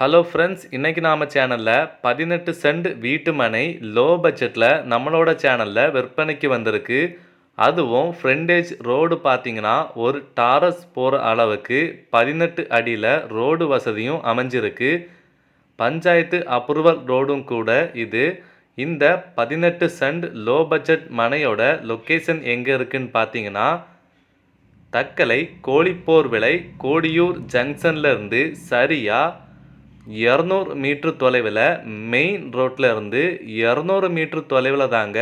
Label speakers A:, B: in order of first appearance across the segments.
A: Hello friends, இன்னைக்கு நாம சேனல்ல 18 சென்ட் வீட்டு மனை லோ பட்ஜெட்ல நம்மளோட சேனல்ல விற்பனைக்கு வந்திருக்கு. அதுவும் ஃப்ரண்டேஜ் ரோடு பார்த்தீங்கன்னா ஒரு டாரஸ் போகிற அளவுக்கு 18 அடியில் ரோடு வசதியும் அமைஞ்சிருக்கு. பஞ்சாயத்து அப்ரூவல் ரோடும் கூட இது. இந்த 18 சென்ட் லோ பட்ஜெட் மனையோட லொக்கேஷன் எங்கே இருக்குன்னு பார்த்தீங்கன்னா, தக்கலை கோழிப்போர் விலை கோடியூர் ஜங்ஷன்ல இருந்து சரியா 200 மீட்டர் தொலைவில் மெயின் ரோட்டில் இருந்து 200 மீட்டர் தொலைவில் தாங்க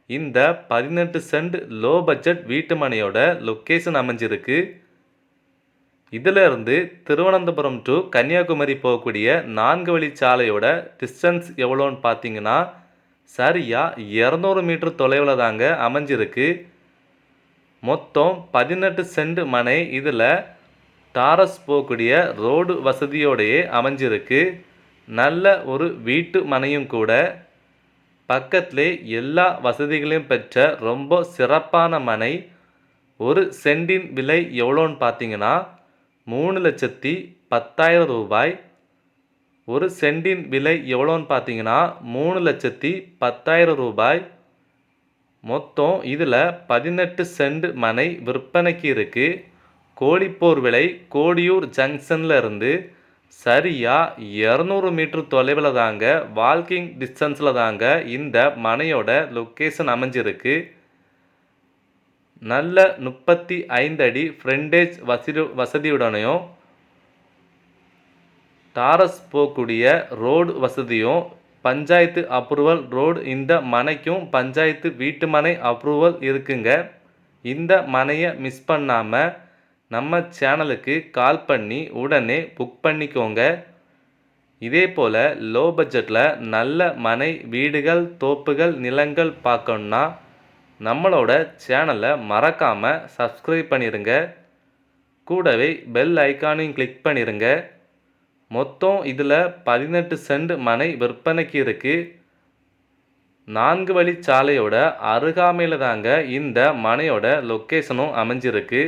A: இந்த 18 சென்ட் லோ பட்ஜெட் வீட்டு மனையோட லொக்கேஷன் அமைஞ்சிருக்கு. இதில் இருந்து திருவனந்தபுரம் டு கன்னியாகுமரி போகக்கூடிய 4 வழி சாலையோட டிஸ்டன்ஸ் எவ்வளோன்னு பார்த்தீங்கன்னா சரியாக 200 மீட்டர் தொலைவில் தாங்க அமைஞ்சிருக்கு. மொத்தம் 18 சென்ட் மனை இதில் டாரஸ் போகக்கூடிய ரோடு வசதியோடையே அமைஞ்சிருக்கு. நல்ல ஒரு வீட்டு மனையும் கூட. பக்கத்திலே எல்லா வசதிகளையும் பெற்ற ரொம்ப சிறப்பான மனை. ஒரு சென்டின் விலை எவ்வளோன்னு பார்த்தீங்கன்னா 3,10,000 ரூபாய். ஒரு சென்டின் விலை எவ்வளோன்னு பார்த்தீங்கன்னா 3,10,000 ரூபாய். மொத்தம் இதில் 18 சென்ட் மனை விற்பனைக்கு இருக்குது. கோழிப்போர் விலை கோடியூர் ஜங்ஷன்ல இருந்து சரியாக 200 மீட்டர் தொலைவில் தாங்க, வாக்கிங் டிஸ்டன்ஸில் தாங்க இந்த மனையோட லொக்கேஷன் அமைஞ்சிருக்கு. நல்ல 35 அடி ஃப்ரண்டேஜ் வசதியுடனையும் டாரஸ் போகக்கூடிய ரோடு வசதியும் பஞ்சாயத்து அப்ரூவல் ரோடு. இந்த மனைக்கும் பஞ்சாயத்து வீட்டு மனை அப்ரூவல் இருக்குங்க. இந்த மனையை மிஸ் பண்ணாமல் நம்ம சேனலுக்கு கால் பண்ணி உடனே புக் பண்ணிக்கோங்க. இதே போல் லோ பட்ஜெட்டில் நல்ல மனை, வீடுகள், தோப்புகள், நிலங்கள் பார்க்கணுன்னா நம்மளோட சேனலை மறக்காமல் சப்ஸ்கிரைப் பண்ணிடுங்க. கூடவே பெல் ஐக்கானையும் கிளிக் பண்ணிடுங்க. மொத்தம் இதில் 18 சென்ட் மனை விற்பனைக்கு இருக்குது. 4 வழி சாலையோட அருகாமையில் தாங்க இந்த மனையோட லொக்கேஷனும் அமைஞ்சிருக்கு.